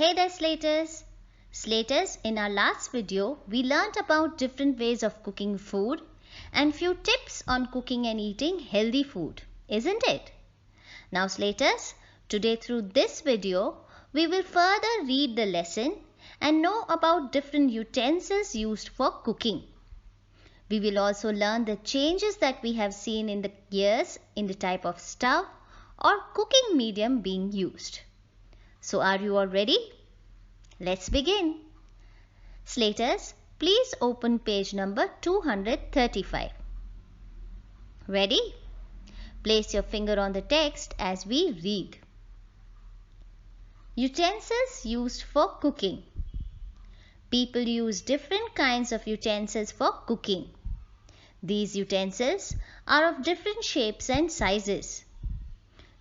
Hey there Slaters! Slaters, in our last video, we learnt about different ways of cooking food and few tips on cooking and eating healthy food, isn't it? Now Slaters, today through this video, we will further read the lesson and know about different utensils used for cooking. We will also learn the changes that we have seen in the years in the type of stove or cooking medium being used. So are you all ready? Let's begin. Slaters, please open page number 235. Ready? Place your finger on the text as we read. Utensils used for cooking. People use different kinds of utensils for cooking. These utensils are of different shapes and sizes.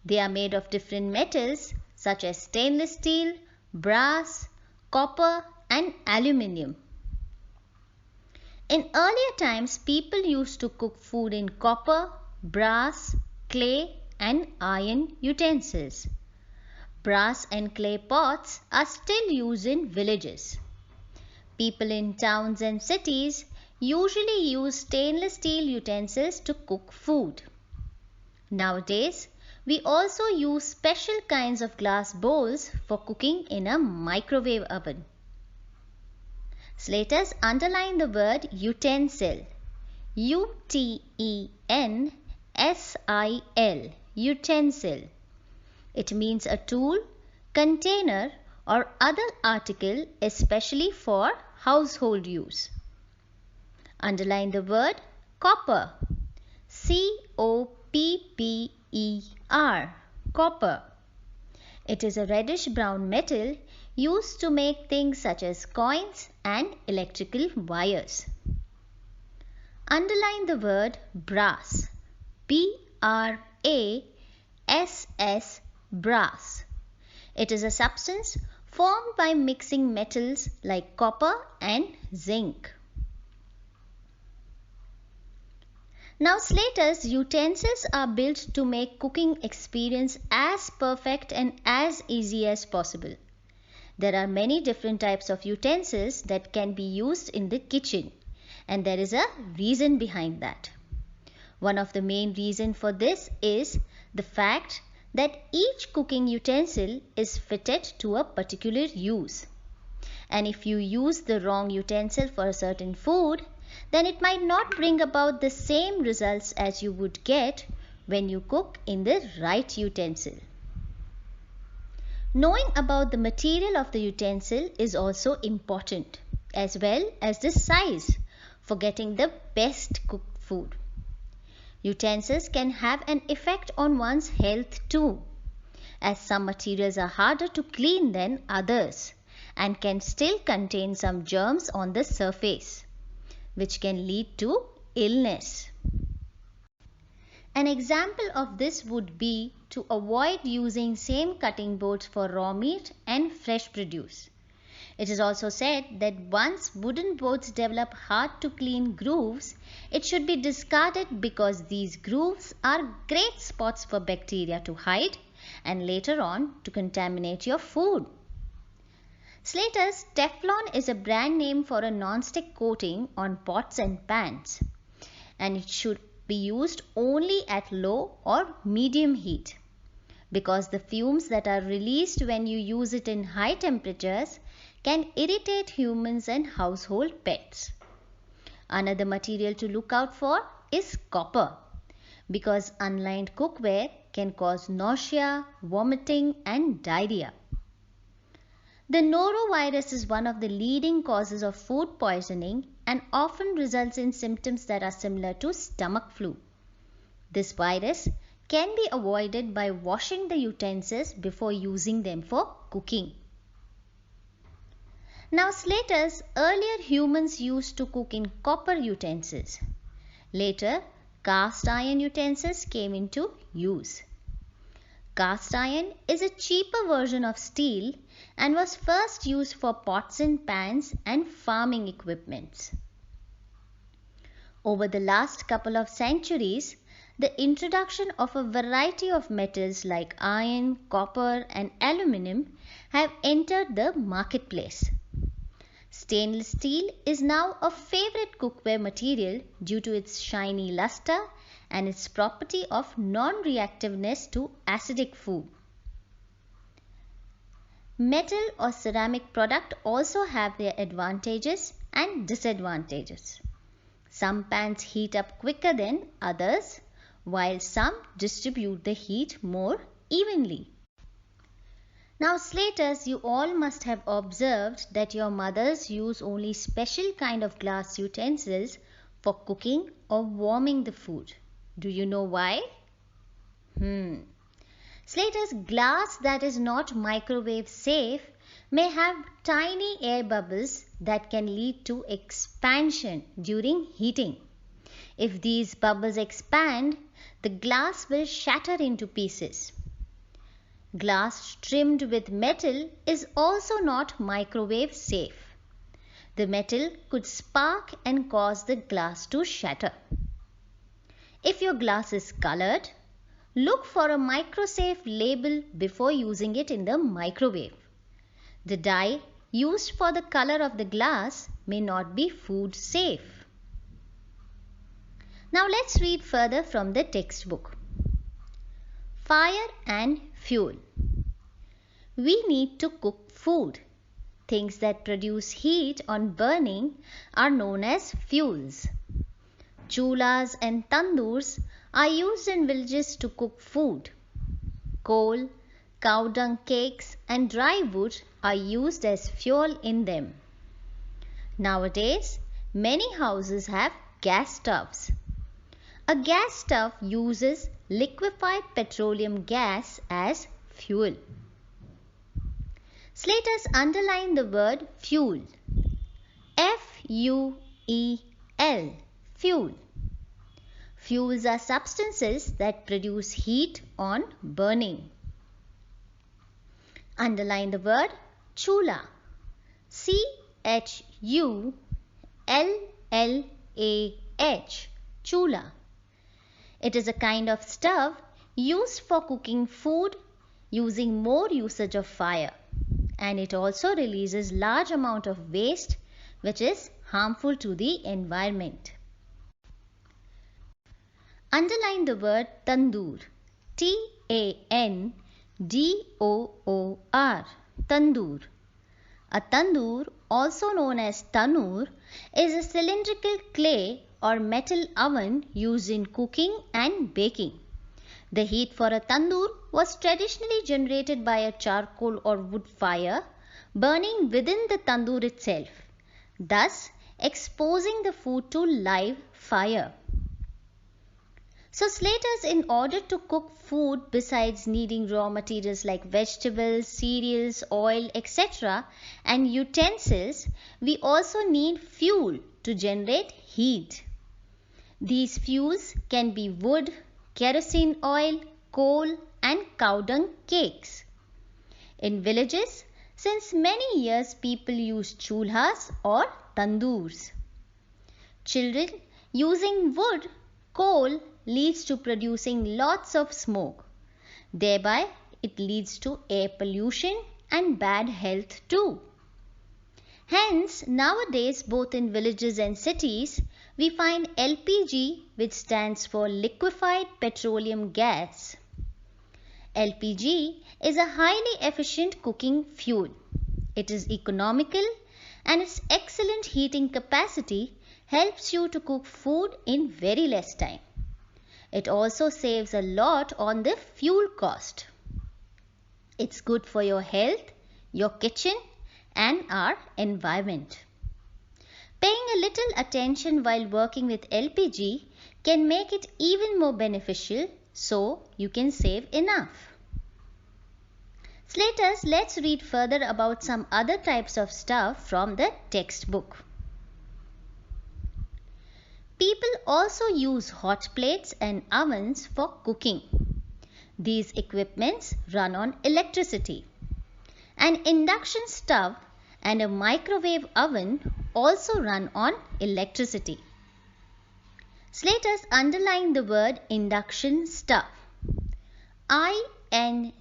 They are made of different metals such as stainless steel, brass, copper and aluminium. In earlier times, people used to cook food in copper, brass, clay and iron utensils. Brass and clay pots are still used in villages. People in towns and cities usually use stainless steel utensils to cook food. Nowadays, we also use special kinds of glass bowls for cooking in a microwave oven. Slaters, underline the word utensil. U-T-E-N-S-I-L. Utensil. It means a tool, container or other article especially for household use. Underline the word copper. C-O-P-P-E-R. Copper. It is a reddish brown metal used to make things such as coins and electrical wires. Underline the word brass. B-R-A-S-S. Brass. It is a substance formed by mixing metals like copper and zinc. Now Slaters, utensils are built to make cooking experience as perfect and as easy as possible. There are many different types of utensils that can be used in the kitchen, and there is a reason behind that. One of the main reasons for this is the fact that each cooking utensil is fitted to a particular use. And if you use the wrong utensil for a certain food, then it might not bring about the same results as you would get when you cook in the right utensil. Knowing about the material of the utensil is also important, as well as the size for getting the best cooked food. Utensils can have an effect on one's health too, as some materials are harder to clean than others and can still contain some germs on the surface, which can lead to illness. An example of this would be to avoid using same cutting boards for raw meat and fresh produce. It is also said that once wooden boards develop hard to clean grooves, it should be discarded because these grooves are great spots for bacteria to hide and later on to contaminate your food. Slaters, Teflon is a brand name for a non-stick coating on pots and pans, and it should be used only at low or medium heat because the fumes that are released when you use it in high temperatures can irritate humans and household pets. Another material to look out for is copper because unlined cookware can cause nausea, vomiting and diarrhea. The norovirus is one of the leading causes of food poisoning and often results in symptoms that are similar to stomach flu. This virus can be avoided by washing the utensils before using them for cooking. Now Slaters, earlier humans used to cook in copper utensils. Later, cast iron utensils came into use. Cast iron is a cheaper version of steel and was first used for pots and pans and farming equipments. Over the last couple of centuries, the introduction of a variety of metals like iron, copper, and aluminum have entered the marketplace. Stainless steel is now a favorite cookware material due to its shiny luster and its property of non-reactiveness to acidic food. Metal or ceramic products also have their advantages and disadvantages. Some pans heat up quicker than others, while some distribute the heat more evenly. Now slaters, you all must have observed that your mothers use only special kind of glass utensils for cooking or warming the food. Do you know why? Slaters glass that is not microwave safe may have tiny air bubbles that can lead to expansion during heating. If these bubbles expand, the glass will shatter into pieces. Glass trimmed with metal is also not microwave safe. The metal could spark and cause the glass to shatter. If your glass is colored, look for a microsafe label before using it in the microwave. The dye used for the color of the glass may not be food safe. Now let's read further from the textbook. Fire and fuel. We need to cook food. Things that produce heat on burning are known as fuels. Chulas and tandoors are used in villages to cook food. Coal, cow dung cakes and dry wood are used as fuel in them. Nowadays, many houses have gas stoves. A gas stove uses liquefied petroleum gas as fuel. Slaters underline the word fuel. F-U-E-L, fuel. Fuels are substances that produce heat on burning. Underline the word chula. C-H-U-L-L-A-H, chula. It is a kind of stove used for cooking food using more usage of fire, and it also releases large amount of waste which is harmful to the environment. Underline the word tandoor. T-A-N-D-O-O-R, tandoor. A tandoor, also known as tannoor, is a cylindrical clay or metal oven used in cooking and baking. The heat for a tandoor was traditionally generated by a charcoal or wood fire burning within the tandoor itself, thus exposing the food to live fire. So slaters, in order to cook food, besides needing raw materials like vegetables, cereals, oil, etc. and utensils, we also need fuel to generate heat. These fuels can be wood, kerosene oil, coal and cow dung cakes. In villages, since many years people use chulhas or tandoors. Children using wood, coal leads to producing lots of smoke. Thereby, it leads to air pollution and bad health too. Hence, nowadays both in villages and cities, we find LPG, which stands for liquefied petroleum gas. LPG is a highly efficient cooking fuel. It is economical and its excellent heating capacity helps you to cook food in very less time. It also saves a lot on the fuel cost. It's good for your health, your kitchen and our environment. Paying a little attention while working with LPG can make it even more beneficial, so you can save enough. Slaters, let's read further about some other types of stuff from the textbook. People also use hot plates and ovens for cooking. These equipments run on electricity. An induction stove and a microwave oven also run on electricity. Let us underline the word induction stove. INDUCTION,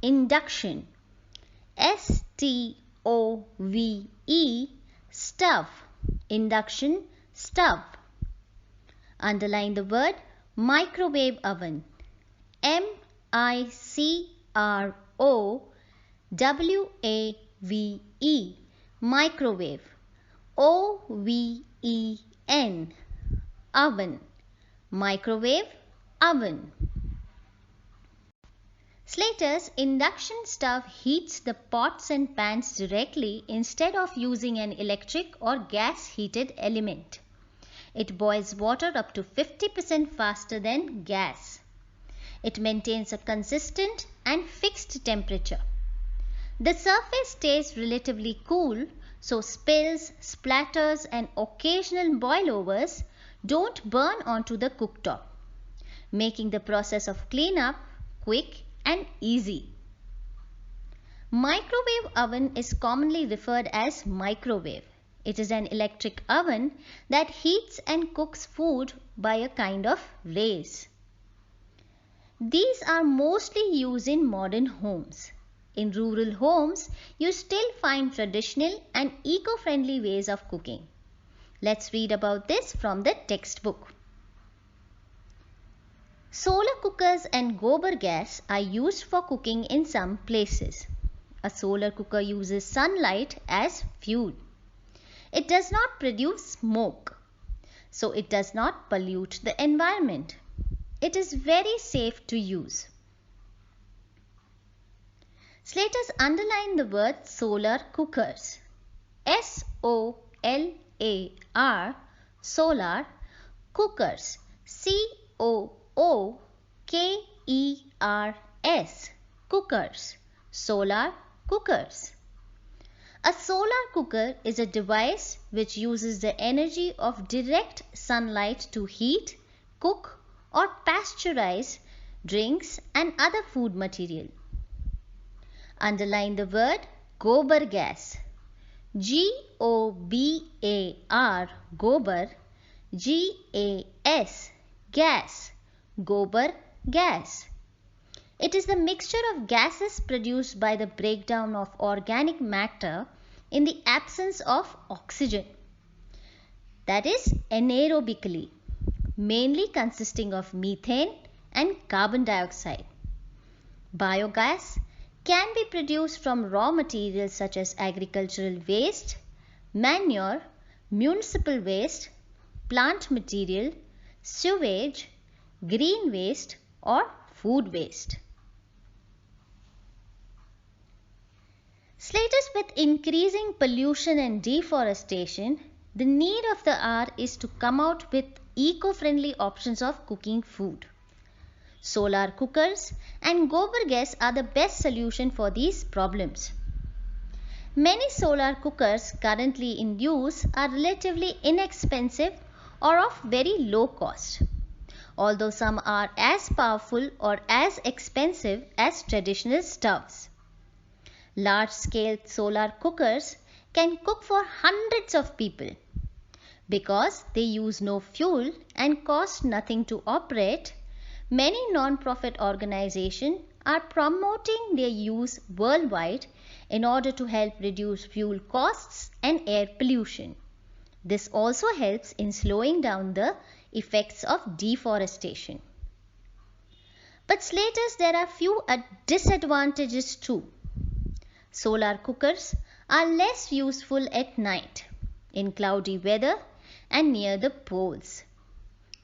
induction. STOVE, stove, induction stove. Underline the word microwave oven. MICROWAVE, microwave. OVEN, oven, microwave oven. Slater's induction stove heats the pots and pans directly instead of using an electric or gas heated element. It boils water up to 50% faster than gas. It maintains a consistent and fixed temperature. The surface stays relatively cool, so spills, splatters and occasional boilovers don't burn onto the cooktop, making the process of cleanup quick and easy. Microwave oven is commonly referred as microwave. It is an electric oven that heats and cooks food by a kind of rays. These are mostly used in modern homes. In rural homes, you still find traditional and eco-friendly ways of cooking. Let's read about this from the textbook. Solar cookers and gobar gas are used for cooking in some places. A solar cooker uses sunlight as fuel. It does not produce smoke, so it does not pollute the environment. It is very safe to use. Let us underline the word solar cookers. SOLAR, solar cookers. COOKERS, cookers. Solar cookers. A solar cooker is a device which uses the energy of direct sunlight to heat, cook or pasteurize drinks and other food material. Underline the word gobar gas. GOBAR, gobar. GAS, gas. Gobar gas. It is the mixture of gases produced by the breakdown of organic matter in the absence of oxygen. That is anaerobically, mainly consisting of methane and carbon dioxide. Biogas can be produced from raw materials such as agricultural waste, manure, municipal waste, plant material, sewage, green waste or food waste. Status with increasing pollution and deforestation, the need of the hour is to come out with eco-friendly options of cooking food. Solar cookers and gobar gas are the best solution for these problems. Many solar cookers currently in use are relatively inexpensive or of very low cost, although some are as powerful or as expensive as traditional stoves. Large-scale solar cookers can cook for hundreds of people. Because they use no fuel and cost nothing to operate, many non-profit organizations are promoting their use worldwide in order to help reduce fuel costs and air pollution. This also helps in slowing down the effects of deforestation. But Slaters, there are few disadvantages too. Solar cookers are less useful at night, in cloudy weather and near the poles,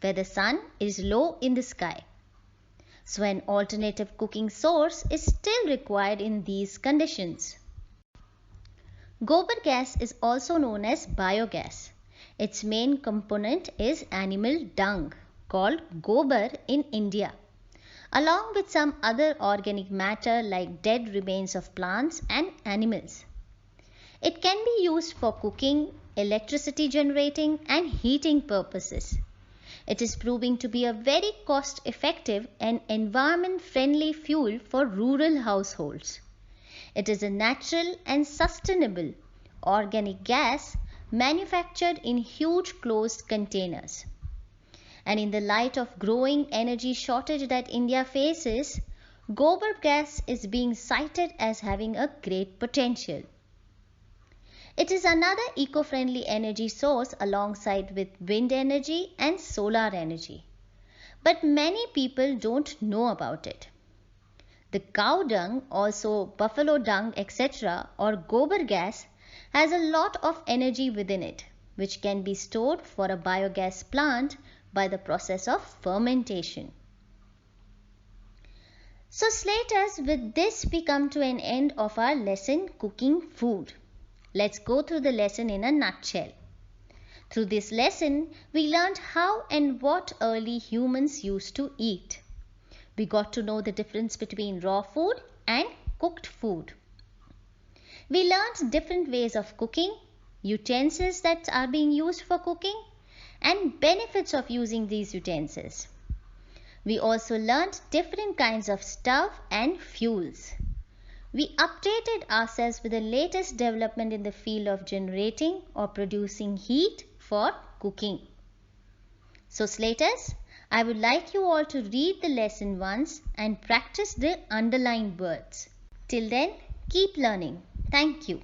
where the sun is low in the sky. So an alternative cooking source is still required in these conditions. Gobar gas is also known as biogas. Its main component is animal dung, called gobar in India, along with some other organic matter like dead remains of plants and animals. It can be used for cooking, electricity generating and heating purposes. It is proving to be a very cost-effective and environment-friendly fuel for rural households. It is a natural and sustainable organic gas manufactured in huge closed containers. And in the light of growing energy shortage that India faces, gobar gas is being cited as having a great potential. It is another eco-friendly energy source alongside with wind energy and solar energy. But many people don't know about it. The cow dung, also buffalo dung, etc., or gobar gas has a lot of energy within it, which can be stored for a biogas plant by the process of fermentation. So Slaters, with this we come to an end of our lesson cooking food. Let's go through the lesson in a nutshell. Through this lesson, we learned how and what early humans used to eat. We got to know the difference between raw food and cooked food. We learned different ways of cooking, utensils that are being used for cooking, and benefits of using these utensils. We also learned different kinds of stove and fuels. We updated ourselves with the latest development in the field of generating or producing heat for cooking. So Slaters, I would like you all to read the lesson once and practice the underlined words. Till then, keep learning. Thank you.